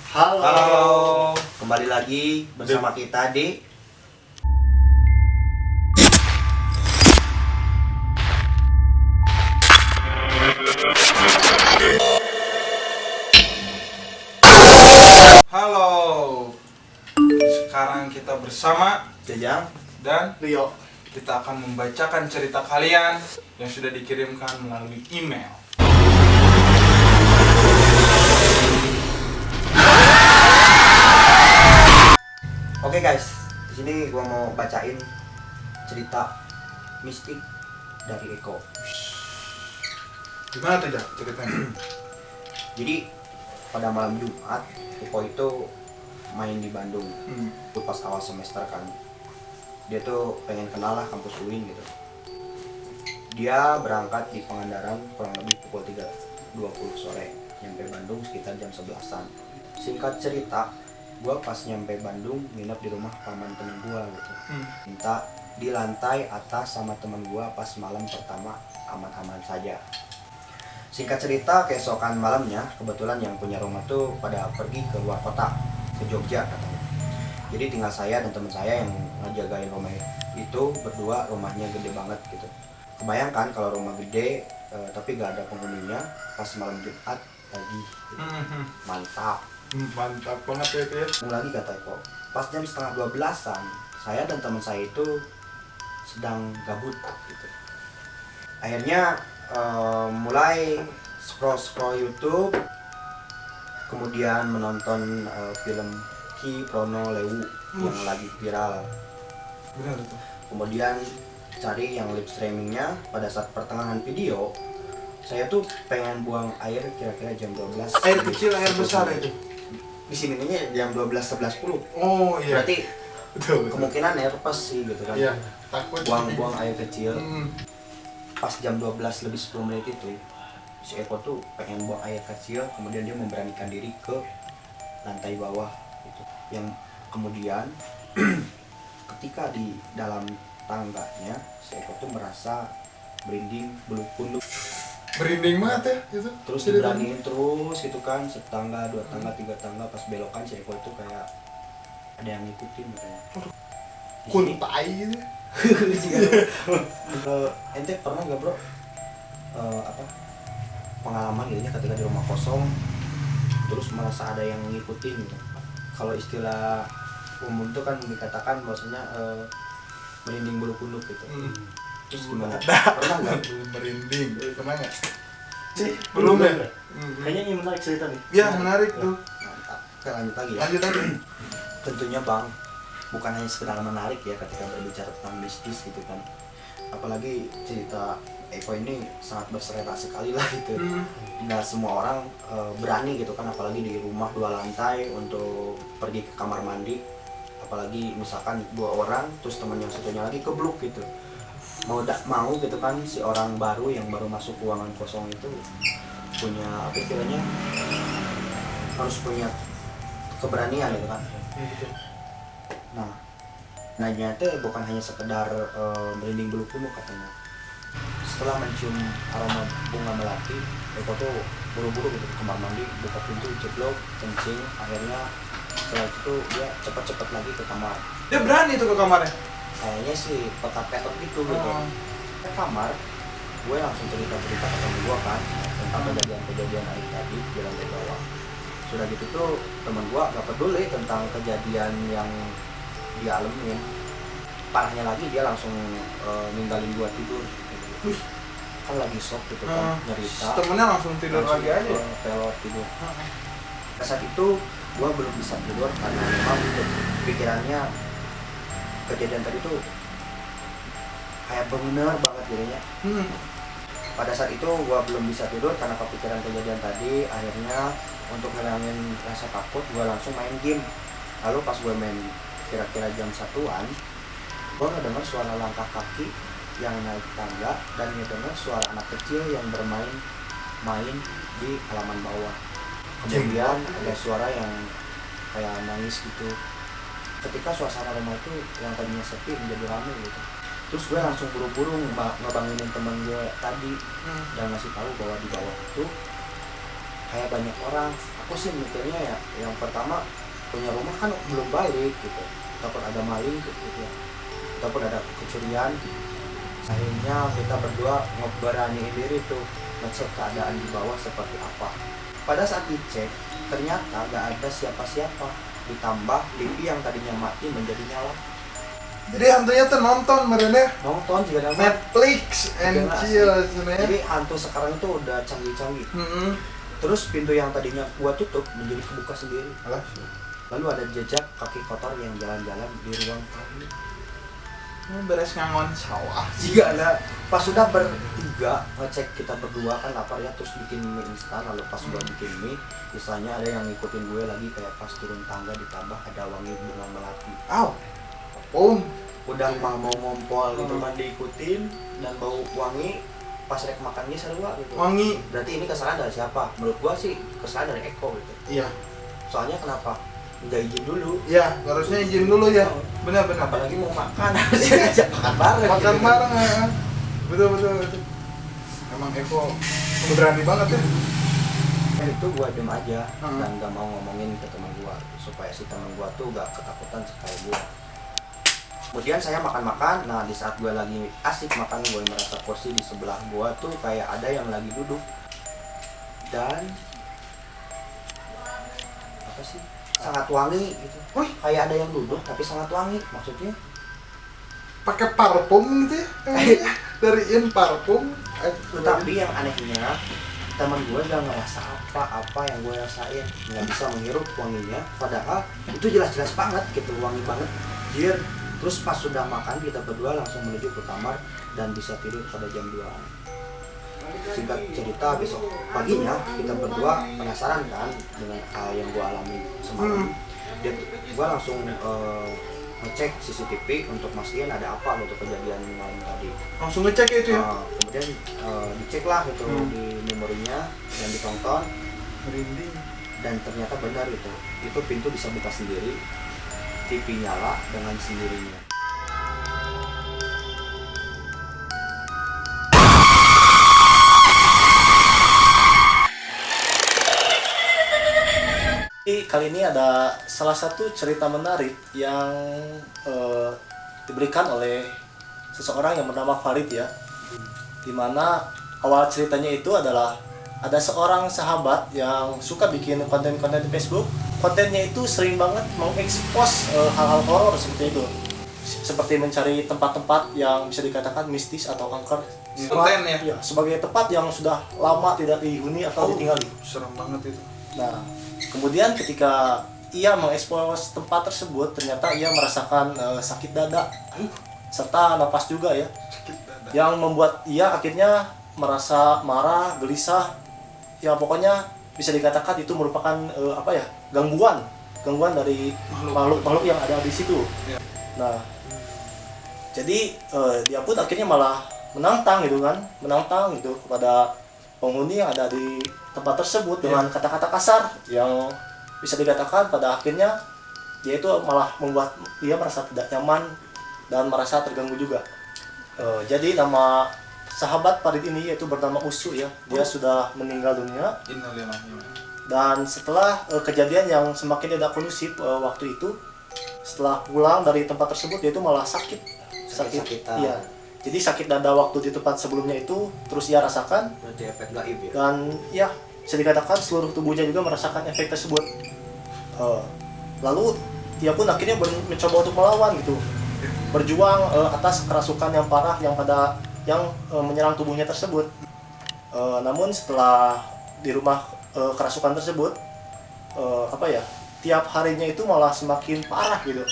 Halo. Halo. Kembali lagi bersama kita di Halo. Sekarang kita bersama Jajang dan Rio. kita akan membacakan cerita kalian yang sudah dikirimkan melalui email. Oke guys, di sini gua mau bacain cerita mistik dari Eko. Gimana tuh, Jak, ceritanya? Jadi pada malam Jumat, Eko itu main di Bandung. Itu pas awal semester kan. Dia tuh pengen kenal lah kampus UIN gitu. Dia berangkat di Pangandaran kurang lebih pukul 3.20 sore. Nyampe Bandung sekitar jam 11-an. Singkat cerita, gua pas nyampe Bandung nginep di rumah paman temen gua gitu. Minta di lantai atas sama temen gua pas malam pertama aman-aman saja. Singkat cerita, keesokan malamnya kebetulan yang punya rumah tuh pada pergi ke luar kota, ke Jogja katanya. Jadi tinggal saya dan teman saya yang ngejagain rumah itu berdua. Rumahnya gede banget gitu. Kebayangkan kalau rumah gede tapi gak ada penghuninya pas malam Jumat pagi gitu. Mantap. Mantap banget ya itu ya. Lagi kata Eko, pas jam setengah 12-an saya dan teman saya itu sedang gabut gitu. Akhirnya mulai scroll YouTube, kemudian menonton film Ki Prono Lewu yang lagi viral. Benar tuh. Kemudian cari yang live streamingnya. Pada saat pertengahan video saya tuh pengen buang air kira-kira jam 12. Air kecil, air besar itu. Di sininya jam 12.11.10. Oh iya. Berarti betul. kemungkinan nervous sih gitu kan. Iya, takut Buang air kecil. Hmm. Pas jam 12 lebih 10 menit itu si Eko tuh pengen buang air kecil, kemudian dia memberanikan diri ke lantai bawah gitu. Yang kemudian ketika di dalam tangganya si Eko tuh merasa merinding, bulu kuduk. Merinding banget ya itu. Terus ceritanya. diberaniin terus gitu kan, setangga, dua tangga, tiga tangga. Pas belokan si Eko itu kayak ada yang ngikutin katanya. Di sini Kuntai gitu. ente pernah nggak bro pengalaman gitu ya ketika di rumah kosong terus merasa ada yang ngikutin gitu? Kalau istilah umum itu kan dikatakan bahwasanya merinding bulu kuduk gitu. Terus gimana? Pernah nggak? Merinding. Pernah nggak? Sih, Belum ya? Kayaknya ini menarik cerita nih. Ya, menarik tuh. Mantap. Oke, lanjut lagi ya. Lanjut aja. Tentunya bang, bukan hanya sekedar menarik ya ketika berbicara tentang mistis gitu kan. Apalagi cerita Eko ini sangat berserta sekali lah gitu. Nggak semua orang berani gitu kan, apalagi di rumah 2 lantai untuk pergi ke kamar mandi. Apalagi misalkan 2 orang terus teman yang satunya lagi kebluk gitu. Mau gitu kan si orang baru yang baru masuk ruangan kosong itu punya apa istilahnya, harus punya keberanian gitu kan. Nah, nanya itu bukan hanya sekedar merinding bulu kuduk katanya. Setelah mencium aroma bunga melati, Eko tuh buru-buru gitu ke kamar mandi, buka pintu, jeblok, kencing. Akhirnya setelah itu dia cepat-cepat lagi ke kamar. Dia berani tuh ke kamarnya. Kayaknya sih petak-petak gitu gitu. Ke kamar, gue langsung cerita-cerita ke temen gue kan tentang kejadian-kejadian hari tadi di lantai bawah. Sudah gitu tuh temen gue gak peduli tentang kejadian yang dia alamin. Parahnya lagi dia langsung ninggalin gue tidur. Kan lagi shock gitu kan, nyerita. Temennya langsung tidur lagi aja. Pelot tidur. Saat itu gue belum bisa tidur karena memang pikirannya kejadian tadi tuh kayak bener banget jadinya. Pada saat itu gue belum bisa tidur karena kepikiran kejadian tadi. Akhirnya untuk ngilangin rasa takut gue langsung main game. Lalu pas gue main kira-kira jam 1-an, gue ngedenger suara langkah kaki yang naik tangga dan ngedenger suara anak kecil yang bermain di halaman bawah. Kemudian ada suara yang kayak nangis gitu. Ketika suasana rumah itu yang tadinya sepi menjadi ramai gitu. Terus gue langsung buru-buru ngebangunin temen gue tadi dan ngasih tahu bahwa di bawah itu kayak banyak orang aku sih mikirnya ya, yang pertama punya rumah kan belum balik gitu, takut ada maling gitu ya, takut ada kecurian. Akhirnya kita berdua ngeberaniin diri tuh ngecek keadaan di bawah seperti apa. Pada saat dicek ternyata gak ada siapa-siapa, ditambah TV yang tadinya mati menjadi nyala. Jadi hantunya tuh nonton mereka Nonton juga ada. Netflix and chill sebenarnya. Jadi hantu sekarang itu udah canggih-canggih. Terus pintu yang tadinya gua tutup menjadi kebuka sendiri. Alah. Lalu ada jejak kaki kotor yang jalan-jalan di ruang tamu. Beres ngangon sawah. Jika ada pas sudah bertiga ngecek, kita berdua kan lapar ya, terus bikin mie instan. Lalu pas gua bikin mie, misalnya ada yang ngikutin gue lagi, kayak pas turun tangga ditambah ada wangi bunga melati. Udah mau ngompol gitu kan, diikutin dan bau wangi. Pas rek makannya seru gitu. Wangi. Berarti ini kesalahan dari siapa? Menurut gua sih kesalahan dari Eko gitu. Iya. Soalnya kenapa? Nggak izin dulu. Iya, harusnya izin dulu ya. Benar-benar. Apalagi mau makan, harusnya ngajak makan bareng. Makan gitu. bareng ya. Betul. Emang Eko berani banget ya. Itu gua diem aja Hmm. dan nggak mau ngomongin ke teman gua supaya si teman gua tuh nggak ketakutan kayak gua. Kemudian saya makan-makan. Nah, di saat gua lagi asik makan, gua merasa kursi di sebelah gua tuh kayak ada yang lagi duduk. Dan apa sih? Sangat wangi gitu. Wih, Kayak ada yang duduk tapi sangat wangi. Maksudnya pakai parfum gitu ya. Dariin parfum. tetapi yang anehnya teman gue gak ngerasa apa yang gue rasain, nggak bisa menghirup wanginya, padahal itu jelas-jelas banget gitu, wangi banget jir. Terus pas sudah makan, kita berdua langsung menuju ke kamar dan bisa tidur pada jam 2-an. Singkat cerita, besok paginya kita berdua penasaran kan dengan hal yang gue alami semalam. Gue langsung ngecek CCTV untuk mastiin ada apa gitu kejadian malam tadi. Langsung ngecek ya itu ya. Kemudian dicek lah gitu di memorinya dan ditonton, Merinding. dan ternyata benar itu pintu bisa buka sendiri, TV nyala dengan sendirinya. Kali ini ada salah satu cerita menarik yang diberikan oleh seseorang yang bernama Farid ya. Dimana awal ceritanya itu adalah ada seorang sahabat yang suka bikin konten-konten di Facebook. Kontennya itu sering banget mengekspos hal-hal horor seperti itu. Seperti mencari tempat-tempat yang bisa dikatakan mistis atau angker. Konten ya? Ya, sebagai tempat yang sudah lama tidak dihuni atau ditinggali. Serem banget itu. Nah, kemudian ketika ia mengekspos tempat tersebut, ternyata ia merasakan sakit dada serta napas juga ya, Sakit dada. yang membuat ia akhirnya merasa marah, gelisah. Ya pokoknya bisa dikatakan itu merupakan gangguan dari makhluk yang ada di situ. Ya. Nah, jadi dia pun akhirnya malah menantang gitu kepada penghuni yang ada di tempat tersebut dengan kata-kata kasar yang bisa dikatakan pada akhirnya dia itu malah membuat dia merasa tidak nyaman dan merasa terganggu juga. Jadi nama sahabat Farid ini yaitu bernama Usu ya, dia sudah meninggal dunia. Innalillahi. Dan setelah kejadian yang semakin tidak kondusif waktu itu, setelah pulang dari tempat tersebut dia itu malah Sakit-sakitan. Iya. Jadi sakit dada waktu di tempat sebelumnya itu terus ia rasakan, Berarti efek gaib ya. dan ya bisa dikatakan seluruh tubuhnya juga merasakan efek tersebut. Lalu dia pun akhirnya mencoba untuk melawan gitu, berjuang atas kerasukan yang parah yang menyerang tubuhnya tersebut. Namun setelah di rumah kerasukan tersebut, tiap harinya itu malah semakin parah gitu.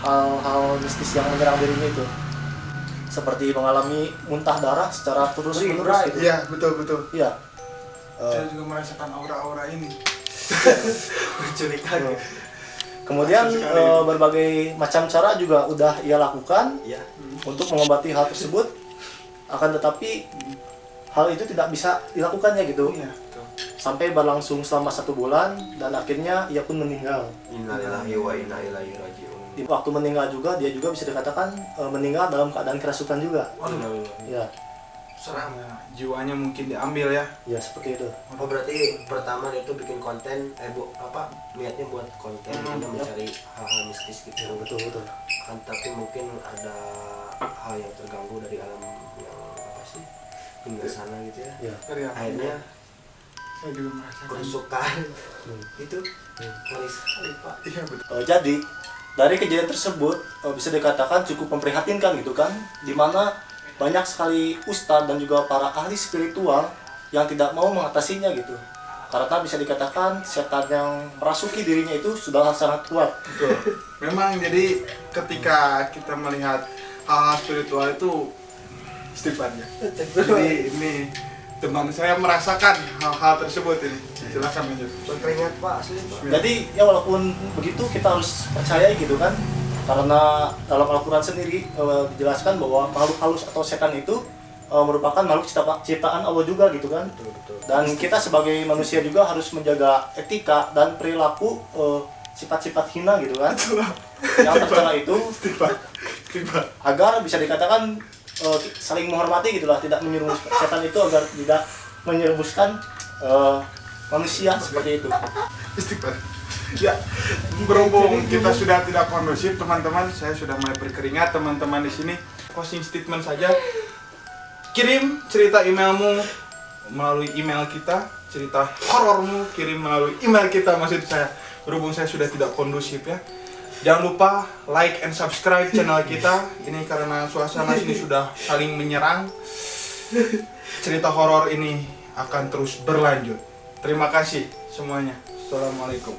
Hal-hal mistis yang menyerang dirinya itu, seperti mengalami muntah darah secara terus-menerus gitu. Iya, betul. Iya. Saya juga merasakan aura-aura ini. Mencurigakan. Kemudian Asli sekali. berbagai macam cara juga udah ia lakukan Iya. untuk mengobati hal tersebut. Akan tetapi hal itu tidak bisa dilakukannya gitu. Iya. Sampai berlangsung selama 1 bulan dan akhirnya ia pun meninggal. Innalillahi wa inna ilaihi raji'un. Di waktu meninggal juga dia juga bisa dikatakan meninggal dalam keadaan kerasukan juga. Aduh. Ya. seram. Ya, jiwanya mungkin diambil ya. Ya seperti itu. Oh berarti pertama dia tuh bikin konten, niatnya buat konten, dia mencari hal-hal mistis gitu. Ya, betul. Kan tapi mungkin ada hal yang terganggu dari alam yang apa sih hingga sana gitu ya. Ya. Akhirnya Saya juga merasakan. kerusukan itu ngeri sekali Pak. Iya betul. Jadi dari kejadian tersebut bisa dikatakan cukup memprihatinkan gitu kan, dimana banyak sekali ustadz dan juga para ahli spiritual yang tidak mau mengatasinya gitu, karena bisa dikatakan setan yang merasuki dirinya itu sudah sangat kuat. Betul. Memang jadi ketika kita melihat hal spiritual itu istighfar ya. Jadi ini teman saya merasakan hal-hal tersebut ini. Silakan lanjut. Berkeringat Pak, asli Pak. Jadi ya walaupun begitu kita harus percaya gitu kan, karena dalam Al-Quran sendiri dijelaskan bahwa makhluk halus atau setan itu merupakan makhluk ciptaan Allah juga gitu kan. Betul. Dan kita sebagai manusia juga harus menjaga etika dan perilaku sifat-sifat hina gitu kan. Yang tercela itu Tiba. agar bisa dikatakan saling menghormati gitulah, tidak menyerumuskan setan itu agar tidak menyerumuskan manusia seperti itu. Istighfar. Ya, berhubung kita sudah tidak kondusif, teman-teman, saya sudah mulai berkeringat. Teman-teman di sini closing statement saja. Kirim cerita emailmu melalui email kita, cerita horormu kirim melalui email kita, maksud saya. Berhubung saya sudah tidak kondusif ya. Jangan lupa like and subscribe channel kita. Ini karena suasana sini sudah saling menyerang. Cerita horor ini akan terus berlanjut. Terima kasih semuanya. Assalamualaikum.